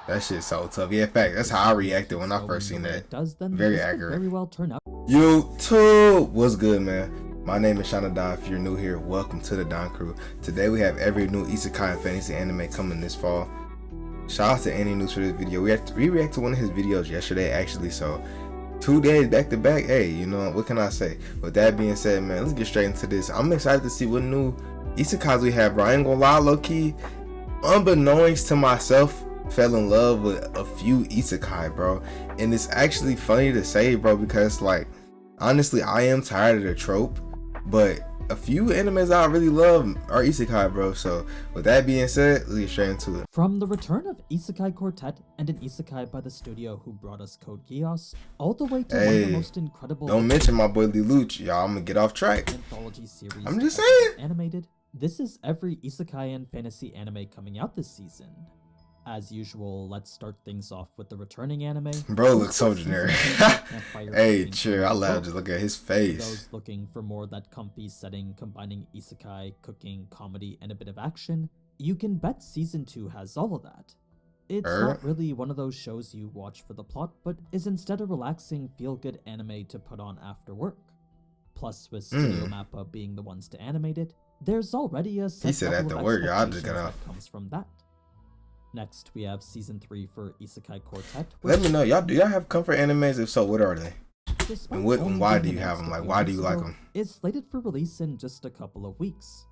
That shit's so tough. Yeah, in fact, that's how I reacted when I first seen that. Very accurate. Very well turn out. YouTube, what's good, man? My name is Shaun. If you're new here, welcome to the Don Crew. Today we have every new isekai and fantasy anime coming this fall. Shout out to any news for this video. We reacted to one of his videos yesterday, actually. So 2 days back to back. Hey, you know what can I say? With that being said, man, let's get straight into this. I'm excited to see what new isekais we have, bro. I ain't gonna lie, low key, unbeknownst to myself, fell in love with a few isekai, bro. And it's actually funny to say, bro, because like honestly I am tired of the trope, but a few animes I really love are isekai, bro. So with that being said, let's get straight into it. From the return of Isekai Quartet and an isekai by the studio who brought us Code Geass, all the way to one of the most incredible don't mention my boy Lelouch, y'all. I'm gonna get off track. Anthology series I'm just saying. Animated. This is every isekai and fantasy anime coming out this season. As usual, let's start things off with the returning anime. Bro looks so generic. Hey, chill. I laugh just look at his face. Those looking for more of that comfy setting combining isekai, cooking, comedy, and a bit of action, you can bet season 2 has all of that. It's not really one of those shows you watch for the plot, but is instead a relaxing, feel-good anime to put on after work. Plus, with Studio Mappa being the ones to animate it, there's already a set level of expectations that comes from that. Next, we have season 3 for Isekai Quartet. Let me know, do y'all have comfort animes? If so, what are they? And why do you have them? Like, why do you like them? It's slated for release in just a couple of weeks.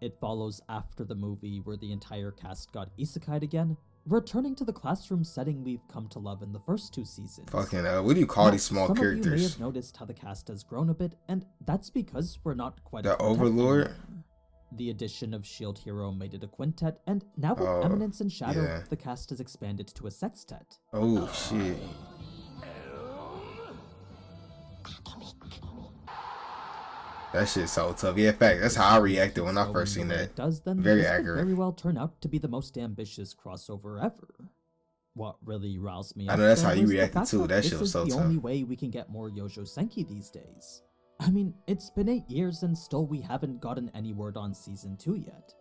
It follows after the movie where the entire cast got isekai'd again, returning to the classroom setting we've come to love in the first 2 seasons. Fucking what do you call these small characters? Some of you may have noticed how the cast has grown a bit, and that's because we're not quite the Overlord anymore. The addition of Shield Hero made it a quintet, and now with Eminence and Shadow, the cast has expanded to a sextet. Oh shit. That shit's so tough. Yeah, in fact, that's how I reacted when I first seen that. Very accurate. Very well turn out to be the most ambitious crossover ever. What really roused me I know that's how you reacted too. That shit was so tough. This is the only way we can get more Yojo Senki these days. I mean, it's been 8 years and still we haven't gotten any word on season 2 yet.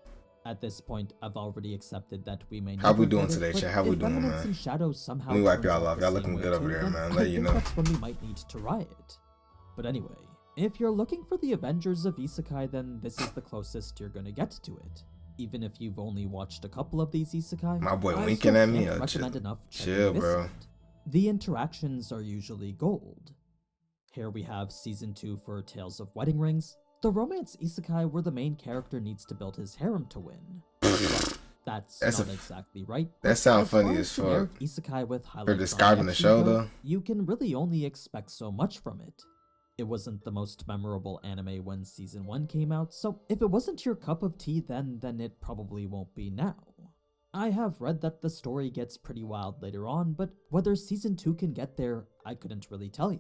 At this point, I've already accepted that we may. How we doing today, chat? How we doing, man? And Shadow somehow let me wipe y'all off. Y'all looking good over there, man. Let you know. That's when we might need to riot. But anyway, if you're looking for the Avengers of Isekai, then this is the closest you're gonna get to it. Even if you've only watched a couple of these isekai, my boy winking at me. Chill, bro. The interactions are usually gold. Here we have season 2 for Tales of Wedding Rings, the romance isekai where the main character needs to build his harem to win. That's not exactly right. That sounds funny as fuck. Isekai with for describing the show though, you can really only expect so much from it. It wasn't the most memorable anime when season 1 came out, so if it wasn't your cup of tea then it probably won't be now. I have read that the story gets pretty wild later on, but whether season 2 can get there, I couldn't really tell ya.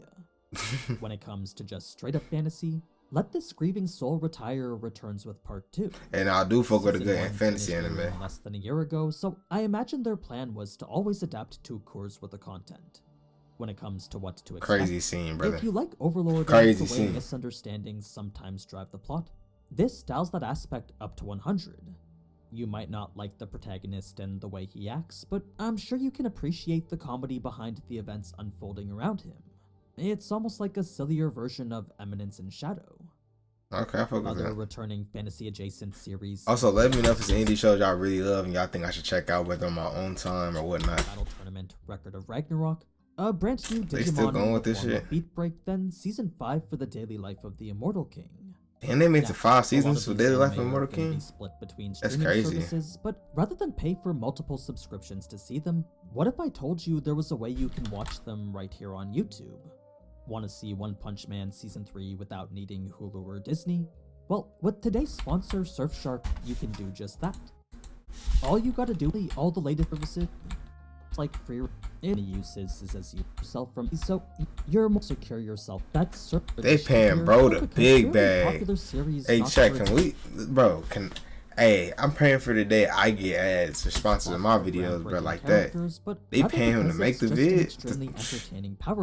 When it comes to just straight up fantasy, Let This Grieving Soul Retire returns with part 2. And I do fuck with a good fantasy anime. Less than a year ago, so I imagine their plan was to always adapt to cours with the content. When it comes to what to expect, crazy scene, brother. If you like Overlord and the way misunderstandings sometimes drive the plot, this dials that aspect up to 100. You might not like the protagonist and the way he acts, but I'm sure you can appreciate the comedy behind the events unfolding around him. It's almost like a sillier version of Eminence and Shadow. Okay, I fuck with that. Other returning fantasy-adjacent series. Also, let me know if it's indie shows y'all really love and y'all think I should check out whether on my own time or whatnot. Battle Tournament, Record of Ragnarok, a brand new Digimon they still going with this shit. Beat Break, then season 5 for the daily life of the Immortal King. And they made it to 5 seasons for Daily Life of Immortal King? Split between that's crazy. Services, but rather than pay for multiple subscriptions to see them, what if I told you there was a way you can watch them right here on YouTube? Want to see One Punch Man Season 3 without needing Hulu or Disney? Well, with today's sponsor, Surfshark, you can do just that. All you gotta do, all the latest services, like free any uses is as you yourself from, so you're more secure yourself. That's they paying bro the big bag. Hey, check, can we, bro? Hey, I'm praying for the day I get ads or sponsors in my videos, bro, like that. They paying him to make the vid.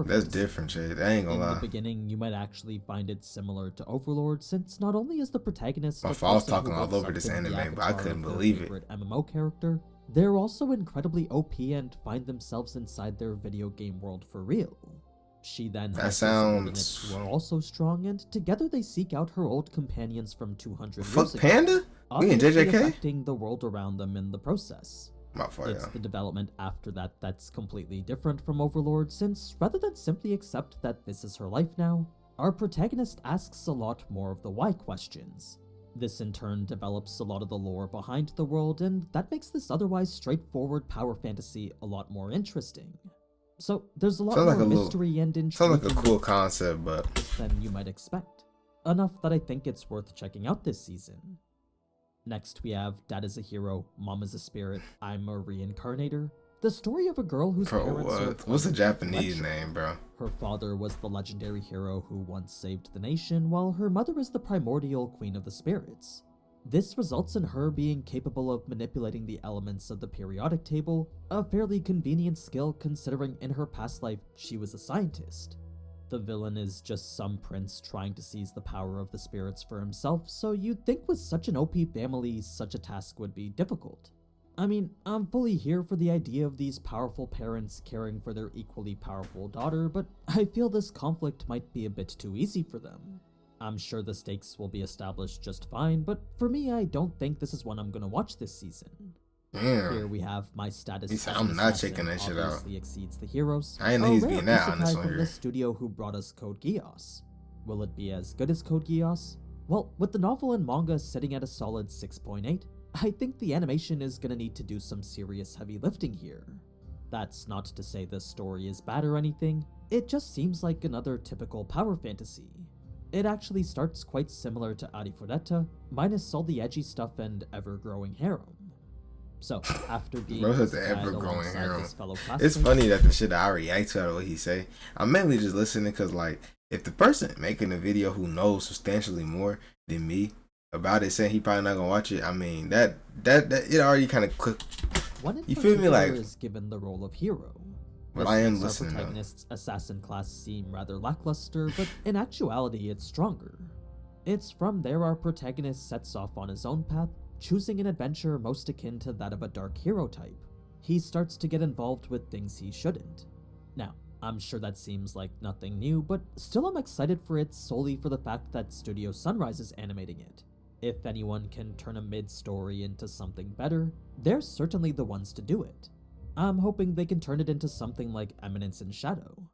That's different, shit. I ain't gonna lie. In the beginning, you might actually find it similar to Overlord, since not only is the protagonist my fault talking all over this anime, but I couldn't believe it. MMO character, They're also incredibly OP and find themselves inside their video game world for real. She then That has sounds. subordinates who are also strong, and together they seek out her old companions from 200 Fuck years ago, Panda? We in obviously JJK? affecting the world around them in the process. My fault, It's yeah. the development after that that's completely different from Overlord, since rather than simply accept that this is her life now, our protagonist asks a lot more of the why questions. This in turn develops a lot of the lore behind the world, and that makes this otherwise straightforward power fantasy a lot more interesting. So there's a lot Sounds like more a little- mystery and intrigue Sounds like a in cool this concept, but than you might expect. Enough that I think it's worth checking out this season. Next we have Dad is a Hero, Mom is a Spirit, I'm a Reincarnator. The story of a girl whose bro, parents are what's the pleasant Japanese intellectual. name, bro? Her father was the legendary hero who once saved the nation, while her mother is the primordial queen of the spirits. This results in her being capable of manipulating the elements of the periodic table, a fairly convenient skill considering in her past life she was a scientist. The villain is just some prince trying to seize the power of the spirits for himself, so you'd think with such an OP family such a task would be difficult. I mean, I'm fully here for the idea of these powerful parents caring for their equally powerful daughter, but I feel this conflict might be a bit too easy for them. I'm sure the stakes will be established just fine, but for me, I don't think this is one I'm gonna watch this season. Here Damn. we have my status He said, as "I'm an not assassin checking that shit out." obviously exceeds the heroes. I didn't know A he's rare being that honest isekai on from here. the studio who brought us Code Geass. Will it be as good as Code Geass? Well, with the novel and manga sitting at a solid 6.8, I think the animation is gonna need to do some serious heavy lifting here. That's not to say the story is bad or anything, it just seems like another typical power fantasy. It actually starts quite similar to Arifureta, minus all the edgy stuff and ever-growing harem. So, after being Bro, it's the isekai ever-growing alongside harem. his fellow It's classmates, funny that the shit that I react to out of what he say. I'm mainly just listening because, like, if the person making the video who knows substantially more than me about it saying he probably not gonna watch it, I mean that it already kind of clicked. one in You feel me, particular like- is given the role of hero. But This I am makes our listening, though. protagonist's assassin class seem rather lackluster, but in actuality it's stronger. It's from there our protagonist sets off on his own path, choosing an adventure most akin to that of a dark hero type. He starts to get involved with things he shouldn't. Now, I'm sure that seems like nothing new, but still I'm excited for it solely for the fact that Studio Sunrise is animating it. If anyone can turn a mid-story into something better, they're certainly the ones to do it. I'm hoping they can turn it into something like Eminence in Shadow.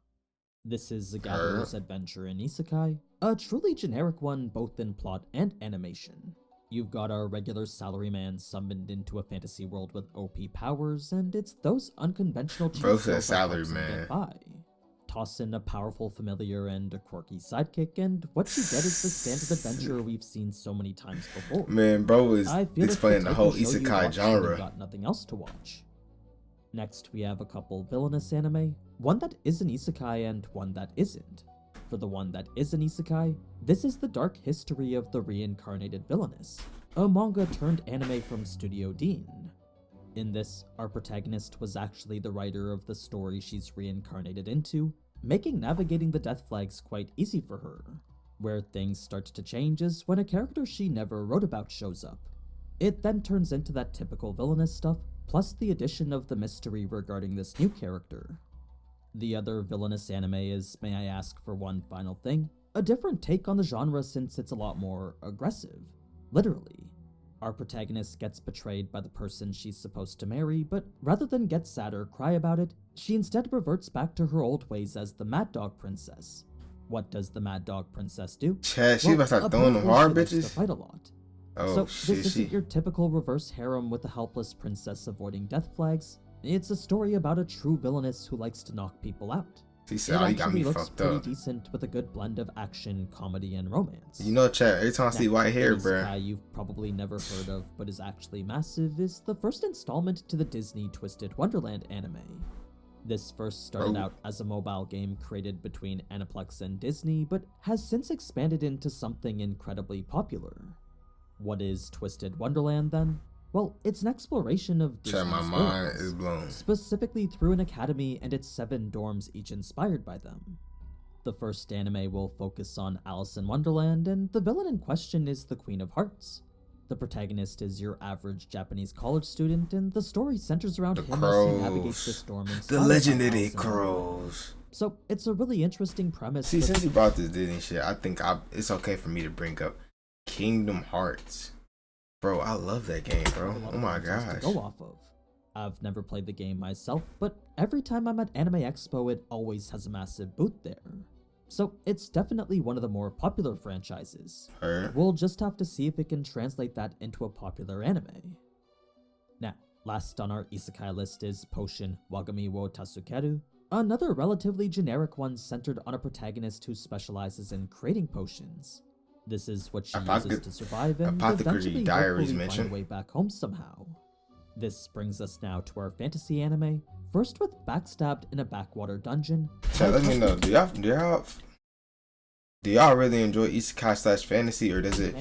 This is a gatherer's adventure in isekai, a truly generic one both in plot and animation. You've got our regular salaryman summoned into a fantasy world with OP powers, and it's those unconventional cheat Bro skills said that helps him salaryman. get by. Toss in a powerful familiar and a quirky sidekick, and what you get is the standard adventure we've seen so many times before. Man, bro is I feel it's explaining the type whole of show you isekai watch when genre. you've got nothing else to watch. Next, we have a couple villainous anime, one that is an isekai and one that isn't. For the one that is an isekai, this is the dark history of the reincarnated villainess, a manga turned anime from Studio Dean. In this, our protagonist was actually the writer of the story she's reincarnated into, making navigating the death flags quite easy for her. Where things start to change is when a character she never wrote about shows up. It then turns into that typical villainous stuff, plus the addition of the mystery regarding this new character. The other villainous anime is, may I ask for one final thing, a different take on the genre since it's a lot more aggressive. Literally. Our protagonist gets betrayed by the person she's supposed to marry, but rather than get sad or cry about it, she instead reverts back to her old ways as the Mad Dog Princess. What does the Mad Dog Princess do? Chad, she about to start throwing them apparently hard she likes to bitches. fight a lot. Oh So shit, this isn't she. your typical reverse harem with a helpless princess avoiding death flags. It's a story about a true villainess who likes to knock people out. She It said, "Oh, you got actually me looks fucked pretty up." decent with a good blend of action, comedy, and romance. You know, Chad. Every time I see Now, white hair, an bruh. isekai you've probably never heard of but is actually massive is the first installment to the Disney Twisted Wonderland anime. This first started Oh. out as a mobile game created between Aniplex and Disney, but has since expanded into something incredibly popular. What is Twisted Wonderland then? Well, it's an exploration of Chad, my Disney's mind worlds, is blown. specifically through an academy and its 7 dorms each inspired by them. The first anime will focus on Alice in Wonderland, and the villain in question is the Queen of Hearts. The protagonist is your average Japanese college student, and the story centers around him crows. as he navigates the storm and The legendary crows. So it's a really interesting premise. See, since you brought this Disney shit, I think it's okay for me to bring up Kingdom Hearts. Bro, I love that game, bro. Oh my gosh. To go off of. I've never played the game myself, but every time I'm at Anime Expo, it always has a massive booth there. So it's definitely one of the more popular franchises. We'll just have to see if it can translate that into a popular anime. Now, last on our isekai list is Potion Wagami wo Tasukeru, another relatively generic one centered on a protagonist who specializes in creating potions. This is what she uses to survive and eventually Diaries hopefully find a way back home somehow. This brings us now to our fantasy anime, first with Backstabbed in a Backwater Dungeon. Chat, let me know, do y'all really enjoy isekai / fantasy, or does it,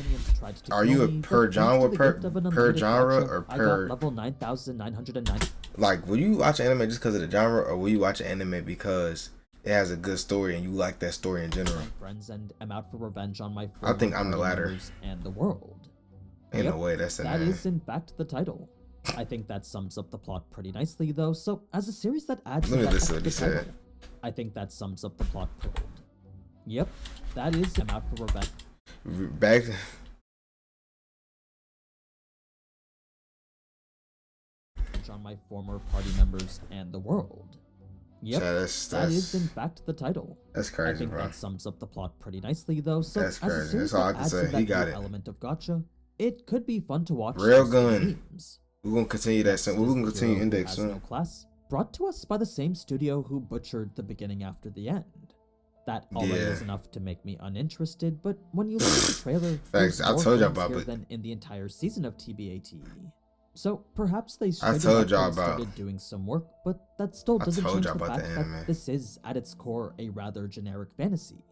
are you a per genre or per level 9,909? Like, will you watch anime just because of the genre, or will you watch anime because it has a good story and you like that story in general? Friends, and I'm out for revenge on my I think I'm the latter. And the world. Ain't no way that's that is in fact the title. I think that sums up the plot pretty nicely, though. So, as a series that adds to that I think that sums up the plot pretty good. Yep, that is I'm out for revenge. Back. On my former party members and the world. Yep, that is in fact the title. That's crazy, I think bro. that sums up the plot pretty nicely, though. So, that's crazy. That's all I can say. He got it. Element of gacha, it could be fun to watch. Railgun. We're gonna continue that. We're gonna continue Index soon. No Class, brought to us by the same studio who butchered the beginning after the end. That already is enough to make me uninterested. But when you look at the trailer, facts. I told you about it. Than in the entire season of TBAT. So perhaps they started doing some work, but that still doesn't change the fact that this is, at its core, a rather generic fantasy.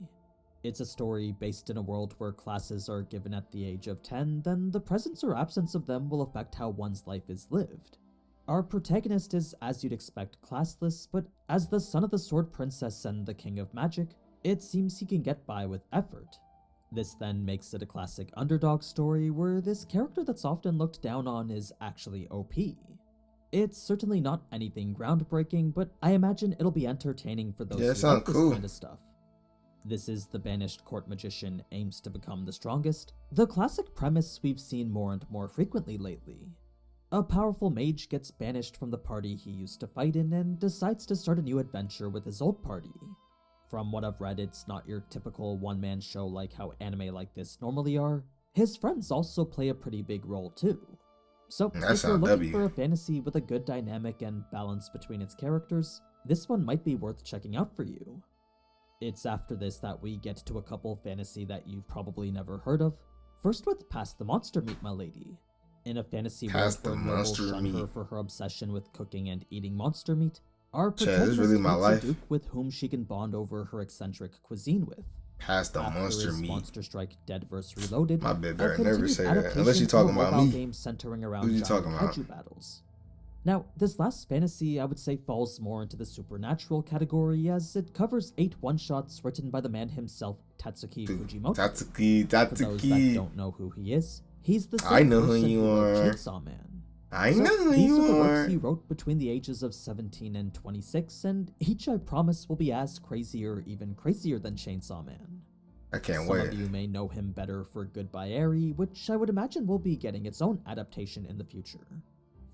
It's a story based in a world where classes are given at the age of 10, then the presence or absence of them will affect how one's life is lived. Our protagonist is, as you'd expect, classless, but as the son of the Sword Princess and the King of Magic, it seems he can get by with effort. This then makes it a classic underdog story where this character that's often looked down on is actually OP. It's certainly not anything groundbreaking, but I imagine it'll be entertaining for those who like this kind of stuff. This is the banished court magician aims to become the strongest, the classic premise we've seen more and more frequently lately. A powerful mage gets banished from the party he used to fight in and decides to start a new adventure with his old party. From what I've read, it's not your typical one-man show like how anime like this normally are. His friends also play a pretty big role too. So if you're looking for a fantasy with a good dynamic and balance between its characters, this one might be worth checking out for you. It's after this that we get to a couple fantasy that you've probably never heard of. First with Pass the Monster Meat, my lady. In a fantasy world where nobles shun her for her obsession with cooking and eating monster meat, our protagonist meets a duke with whom she can bond over her eccentric cuisine with. Pass the monster meat. Monster Strike Dead vs. Reloaded. My bad, better never say that. Unless you're talking about me. Game centering around who you talking about? Kaiju battles. Now, this last fantasy I would say falls more into the supernatural category as it covers 8 one-shots written by the man himself, Tatsuki Fujimoto. Tatsuki. For those that don't know who he is, he's the same person who wrote Chainsaw Man. I know who you are. These are the works he wrote between the ages of 17 and 26, and each I promise will be as crazy or even crazier than Chainsaw Man. I can't wait. Some of you may know him better for Goodbye Eri, which I would imagine will be getting its own adaptation in the future.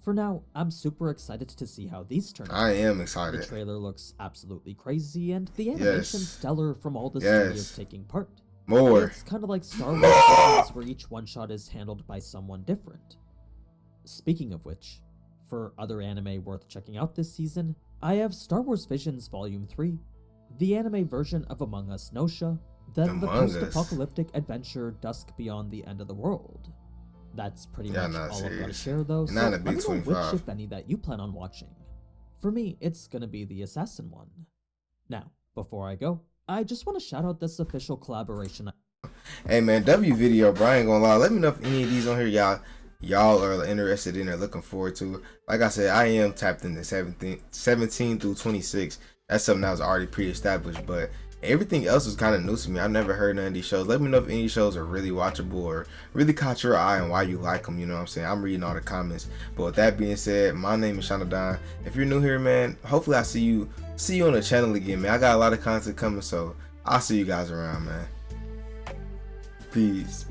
For now, I'm super excited to see how these turn out. I am excited. The trailer looks absolutely crazy, and the animation stellar from all the studios taking part. More. It's kind of like Star Wars, where each one-shot is handled by someone different. Speaking of which, for other anime worth checking out this season, I have Star Wars Visions Volume 3, the anime version of Among Us Nosha, then the post-apocalyptic adventure Dusk Beyond the End of the World. That's pretty much all I've got to share though, so let me know which, if any, that you plan on watching. For me, it's gonna be the Assassin one. Now, before I go, I just want to shout out this official collaboration. Hey man, W video, bro, I ain't gonna lie. Let me know if any of these on here y'all are interested in or looking forward to. Like I said, I am tapped into 17 through 26. That's something that was already pre-established, but Everything else was kind of new to me. I've never heard none of these shows. Let me know if any shows are really watchable or really caught your eye and why you like them. You know what I'm saying? I'm reading all the comments. But with that being said, my name is Shaun. If you're new here, man, hopefully I see you on the channel again, man. I got a lot of content coming, so I'll see you guys around, man. Peace.